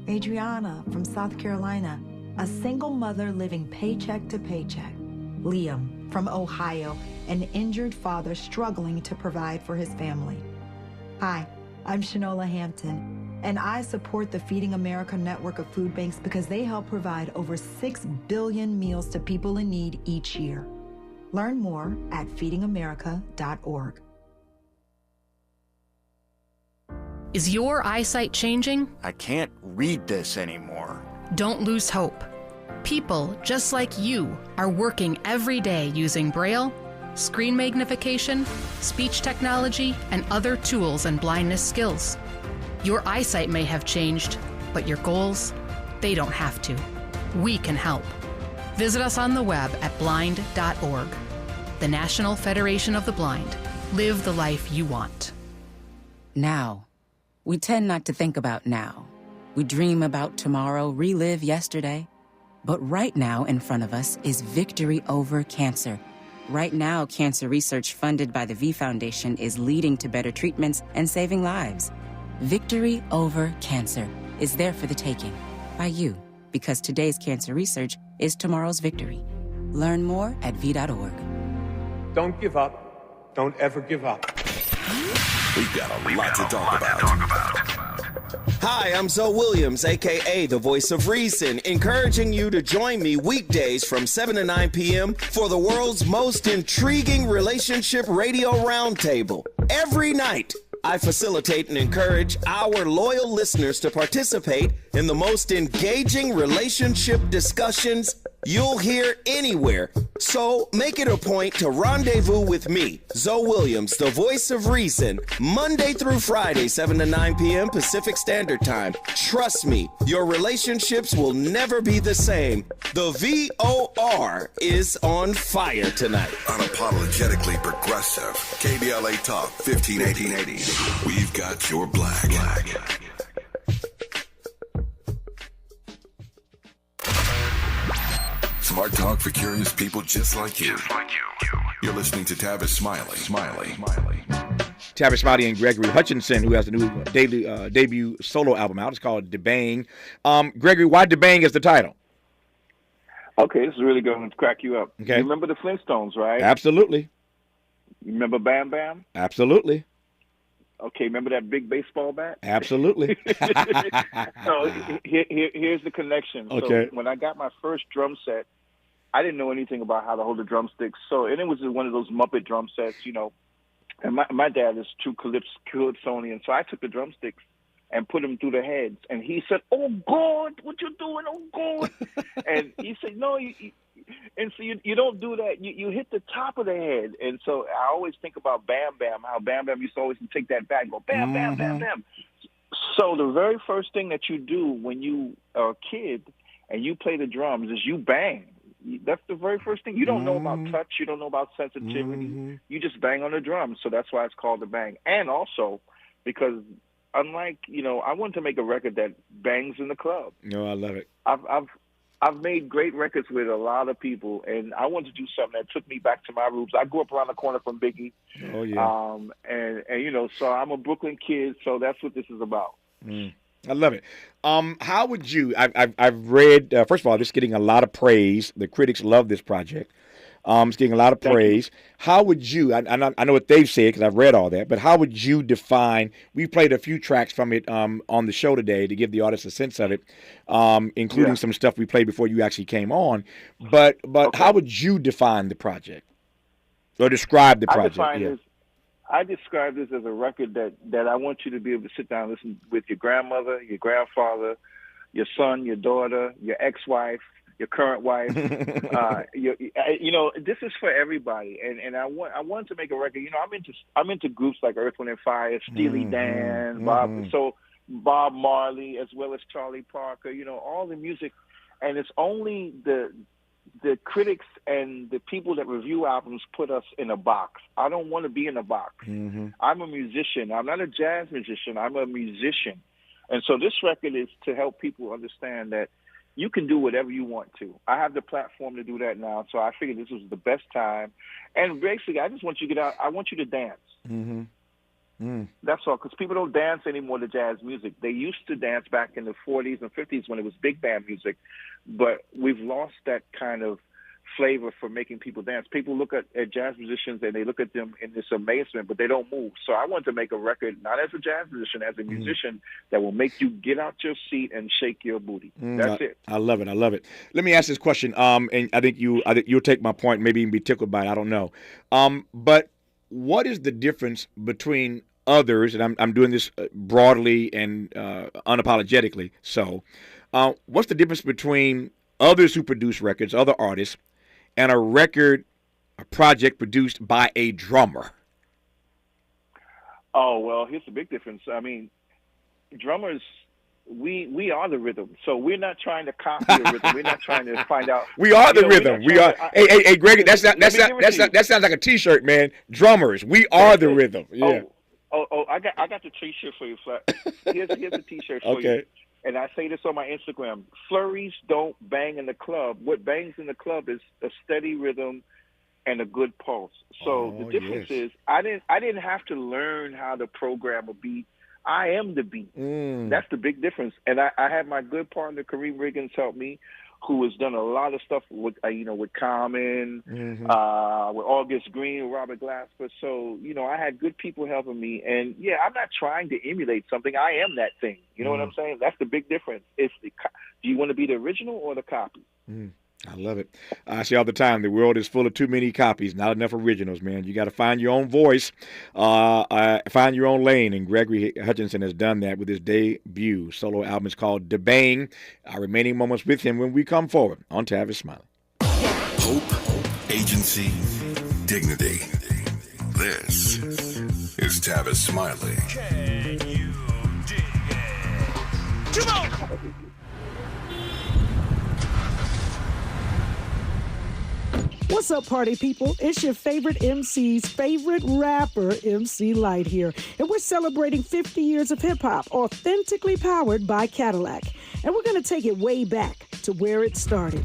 Adriana from South Carolina, a single mother living paycheck to paycheck. Liam from Ohio, an injured father struggling to provide for his family. Hi, I'm Shanola Hampton, and I support the Feeding America network of food banks because they help provide over 6 billion meals to people in need each year. Learn more at feedingamerica.org. Is your eyesight changing? I can't read this anymore. Don't lose hope. People just like you are working every day using Braille, screen magnification, speech technology, and other tools and blindness skills. Your eyesight may have changed, but your goals, they don't have to. We can help. Visit us on the web at blind.org. The National Federation of the Blind. Live the life you want. Now. We tend not to think about now. We dream about tomorrow, relive yesterday. But right now in front of us is victory over cancer. Right now, cancer research funded by the V Foundation is leading to better treatments and saving lives. Victory over cancer is there for the taking by you, because today's cancer research is tomorrow's victory. Learn more at v.org. Don't give up. Don't ever give up. We've got a lot to talk about. Hi, I'm Zoe Williams, a.k.a. the Voice of Reason, encouraging you to join me weekdays from 7 to 9 p.m. for the world's most intriguing relationship radio roundtable. Every night, I facilitate and encourage our loyal listeners to participate in the most engaging relationship discussions you'll hear anywhere. So make it a point to rendezvous with me, Zoe Williams, the Voice of Reason, Monday through Friday, 7 to 9 p.m. Pacific Standard Time. Trust me, your relationships will never be the same. The VOR is on fire tonight. Unapologetically progressive. KBLA Talk 1580. We've got your black. Smart talk for curious people just like you. You're listening to Tavis Smiley. Tavis Smiley and Gregory Hutchinson, who has a new debut solo album out. It's called DeBang. Gregory, why DeBang is the title? Okay, this is really going to crack you up. Okay. You remember the Flintstones, right? Absolutely. You remember Bam Bam? Absolutely. Okay, remember that big baseball bat? Absolutely. So here's the connection. Okay. So when I got my first drum set, I didn't know anything about how to hold the drumsticks. And it was one of those Muppet drum sets, you know. And my dad is true Calypsonian, so I took the drumsticks and put them through the heads. And he said, "Oh, God, what you doing? Oh, God." And he said, "No, and so you don't do that. You hit the top of the head." And so I always think about Bam Bam, how Bam Bam used to always take that back, go bam, bam, bam, bam. So the very first thing that you do when you are a kid and you play the drums is you bang. That's the very first thing. You don't know about touch. You don't know about sensitivity. You just bang on the drums. So that's why it's called the bang. And also because unlike, I wanted to make a record that bangs in the club. No, I love it. I've made great records with a lot of people, and I wanted to do something that took me back to my roots. I grew up around the corner from Biggie. Oh, yeah. And so I'm a Brooklyn kid, so that's what this is about. I love it. How would you? I've read. First of all, it's getting a lot of praise. The critics love this project. It's getting a lot of praise. How would you? I know what they've said because I've read all that. But how would you define? We played a few tracks from it on the show today to give the audience a sense of it, including some stuff we played before you actually came on. But how would you define the project or describe the project? I describe this as a record that I want you to be able to sit down and listen with your grandmother, your grandfather, your son, your daughter, your ex-wife, your current wife. You know, this is for everybody. And I wanted to make a record. You know, I'm into groups like Earth, Wind and Fire, Steely Dan, Bob Marley, as well as Charlie Parker. You know, all the music, and it's only the critics and the people that review albums put us in a box. I don't want to be in a box. I'm a musician. I'm not a jazz musician. I'm a musician. And so this record is to help people understand that you can do whatever you want to. I have the platform to do that now, so I figured this was the best time. And basically, I just want you to get out. I want you to dance. That's all, because people don't dance anymore to jazz music. They used to dance back in the 40s and 50s when it was big band music, but we've lost that kind of flavor for making people dance. People look at jazz musicians and they look at them in this amazement, but they don't move. So I wanted to make a record, not as a jazz musician, as a musician that will make you get out your seat and shake your booty. That's it. I love it. I love it. Let me ask this question, and I think you'll take my point, maybe even be tickled by it. I don't know. But what is the difference between others, and I'm doing this broadly and unapologetically, so what's the difference between others who produce records, other artists, and a project produced by a drummer? Oh, well, here's the big difference. I mean, drummers, we are the rhythm. So we're not trying to copy a rhythm. We're not trying to find out. We are the rhythm. We are. Hey, Greg, that sounds like a T-shirt, man. Drummers, we are the rhythm. Yeah. Oh, I got the T-shirt for you, Flat. Here's the T-shirt for you. And I say this on my Instagram: flurries don't bang in the club. What bangs in the club is a steady rhythm and a good pulse. So the difference is, I didn't have to learn how to program a beat. I am the beat. That's the big difference. And I had my good partner Kareem Riggins help me, who has done a lot of stuff with with Common, with August Green, with Robert Glasper. So I had good people helping me, and I'm not trying to emulate something. I am that thing. You know what I'm saying? That's the big difference. It's do you want to be the original or the copy? I love it. I say all the time, the world is full of too many copies, not enough originals, man. You got to find your own voice, find your own lane, and Gregory Hutchinson has done that with his debut solo album. It's called Da Bang. Our remaining moments with him when we come forward on Tavis Smiley. Hope, agency, dignity. This is Tavis Smiley. Can you dig it? Come on! What's up, party people? It's your favorite MC's favorite rapper, MC Light here. And we're celebrating 50 years of hip-hop, authentically powered by Cadillac. And we're going to take it way back to where it started.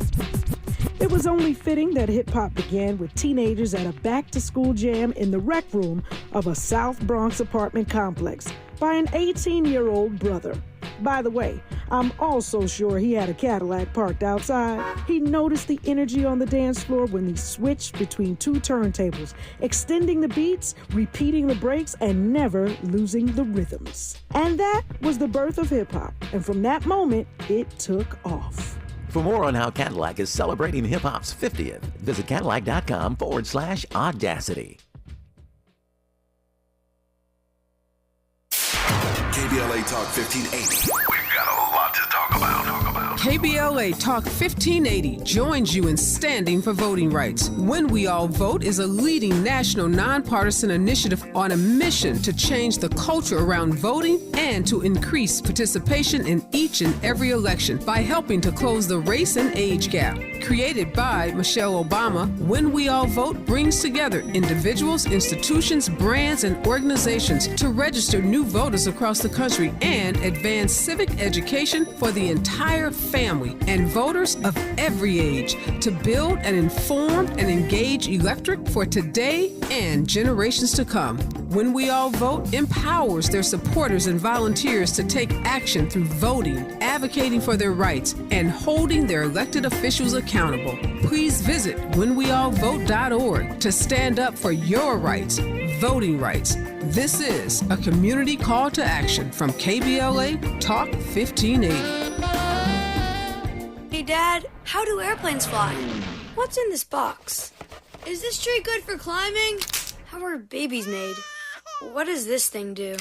It was only fitting that hip-hop began with teenagers at a back-to-school jam in the rec room of a South Bronx apartment complex by an 18-year-old brother. By the way, I'm also sure he had a Cadillac parked outside. He noticed the energy on the dance floor when he switched between two turntables, extending the beats, repeating the breaks, and never losing the rhythms. And that was the birth of hip-hop. And from that moment, it took off. For more on how Cadillac is celebrating hip-hop's 50th, visit Cadillac.com/audacity. KBLA Talk 1580. We've got a lot to talk about. KBLA Talk 1580 joins you in standing for voting rights. When We All Vote is a leading national nonpartisan initiative on a mission to change the culture around voting and to increase participation in each and every election by helping to close the race and age gap. Created by Michelle Obama, When We All Vote brings together individuals, institutions, brands, and organizations to register new voters across the country and advance civic education for the entire family and voters of every age to build an informed and engaged electorate for today and generations to come. When We All Vote empowers their supporters and volunteers to take action through voting, advocating for their rights, and holding their elected officials accountable. Please visit whenweallvote.org to stand up for your rights, voting rights. This is a community call to action from KBLA Talk 1580. Hey, Dad, how do airplanes fly? What's in this box? Is this tree good for climbing? How are babies made? What does this thing do?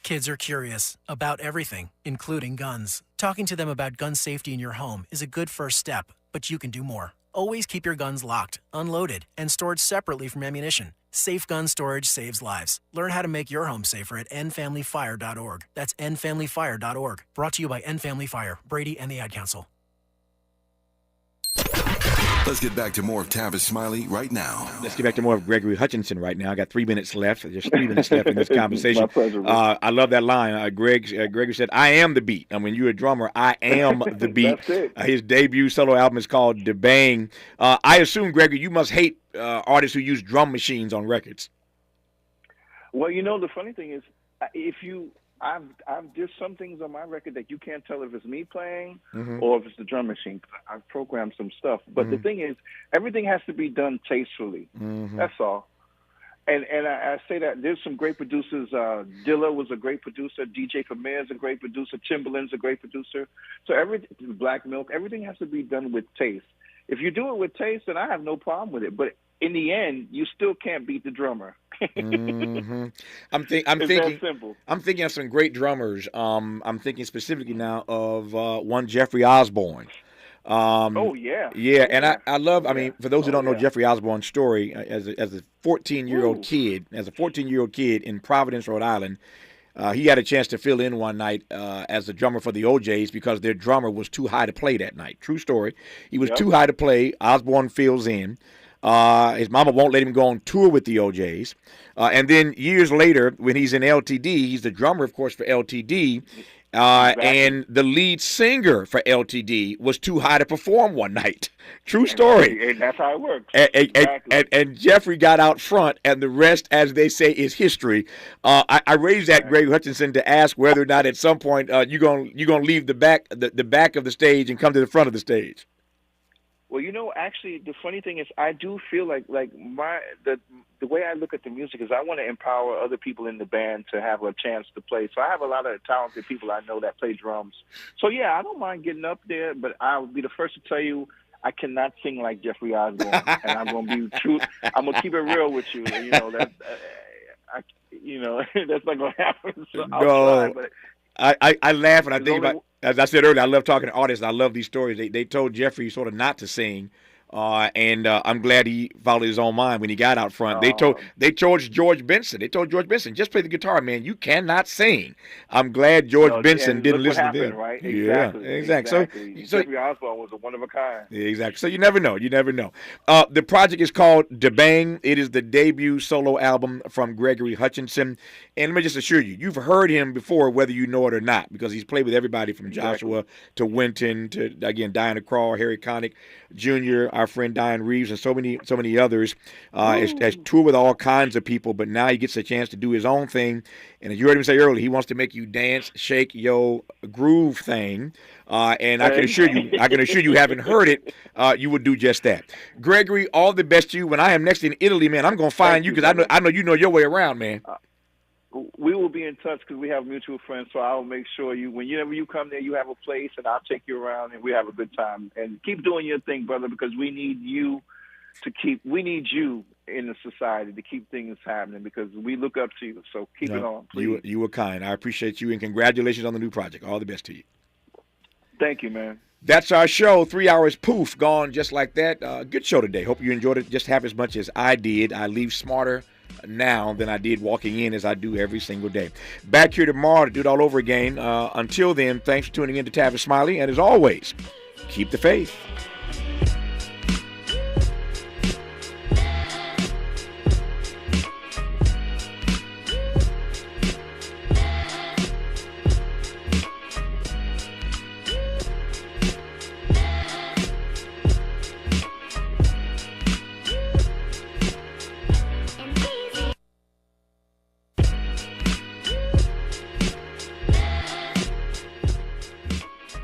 Kids are curious about everything, including guns. Talking to them about gun safety in your home is a good first step, but you can do more. Always keep your guns locked, unloaded, and stored separately from ammunition. Safe gun storage saves lives. Learn how to make your home safer at endfamilyfire.org. That's endfamilyfire.org. Brought to you by End Family Fire, Brady, and the Ad Council. Let's get back to more of Tavis Smiley right now. Let's get back to more of Gregory Hutchinson right now. I got 3 minutes left. Just 3 minutes left in this conversation. My pleasure. I love that line. Gregory said, I am the beat. I mean, you're a drummer. I am the beat. That's it. His debut solo album is called Da Bang. I assume, Gregory, you must hate artists who use drum machines on records. Well, the funny thing is, there's some things on my record that you can't tell if it's me playing or if it's the drum machine. I've programmed some stuff. But the thing is, everything has to be done tastefully. That's all. And I say that there's some great producers. Dilla was a great producer. DJ Premier is a great producer. Timbaland's a great producer. So Black Milk, everything has to be done with taste. If you do it with taste, then I have no problem with it. But in the end, you still can't beat the drummer. I'm thinking of some great drummers. I'm thinking specifically now of one Jeffrey Osborne. And I love. I mean, for those who don't know Jeffrey Osborne's story, as a 14-year-old kid, in Providence, Rhode Island, he had a chance to fill in one night as the drummer for the OJs because their drummer was too high to play that night. True story. He was too high to play. Osborne fills in. His mama won't let him go on tour with the OJs. And then years later, when he's in LTD, he's the drummer, of course, for LTD. And the lead singer for LTD was too high to perform one night. True story. And that's how it works. And Jeffrey got out front, and the rest, as they say, is history. I raised that, Greg Hutchinson, to ask whether or not at some point you're gonna leave the back of the stage and come to the front of the stage. Well, actually, the funny thing is, I do feel like the way I look at the music is I want to empower other people in the band to have a chance to play. So I have a lot of talented people I know that play drums. So yeah, I don't mind getting up there, but I would be the first to tell you I cannot sing like Jeffrey Osborne, and I'm gonna be true. I'm gonna keep it real with you. That's not gonna happen. So I'll try, but I laugh and I think about, as I said earlier, I love talking to artists. I love these stories. They told Jeffrey sort of not to sing, and I'm glad he followed his own mind when he got out front. They told George Benson. They told George Benson, just play the guitar, man. You cannot sing. I'm glad George Benson didn't listen to them. Right? Yeah, exactly. So Jeffrey Osborne was a one of a kind. Yeah, exactly. So you never know. The project is called Da Bang. It is the debut solo album from Gregory Hutchinson. And let me just assure you, you've heard him before, whether you know it or not, because he's played with everybody from Joshua to Wynton to, again, Diana Krall, Harry Connick Jr., our friend Diane Reeves, and so many others. Has toured with all kinds of people, but now he gets a chance to do his own thing. And as you heard him say earlier, he wants to make you dance, shake your groove thing. And I can assure you, haven't heard it, you would do just that. Gregory, all the best to you. When I am next in Italy, man, I'm gonna find you because I know you know your way around, man. We will be in touch because we have mutual friends. So I'll make sure whenever you come there, you have a place, and I'll take you around, and we have a good time. And keep doing your thing, brother, because we need you in the society to keep things happening because we look up to you. So keep it on, please. You were kind. I appreciate you, and congratulations on the new project. All the best to you. Thank you, man. That's our show. 3 hours, poof, gone just like that. Good show today. Hope you enjoyed it just half as much as I did. I leave smarter now than I did walking in, as I do every single day. Back here tomorrow to do it all over again. Until then, thanks for tuning in to Tavis Smiley. And as always, keep the faith.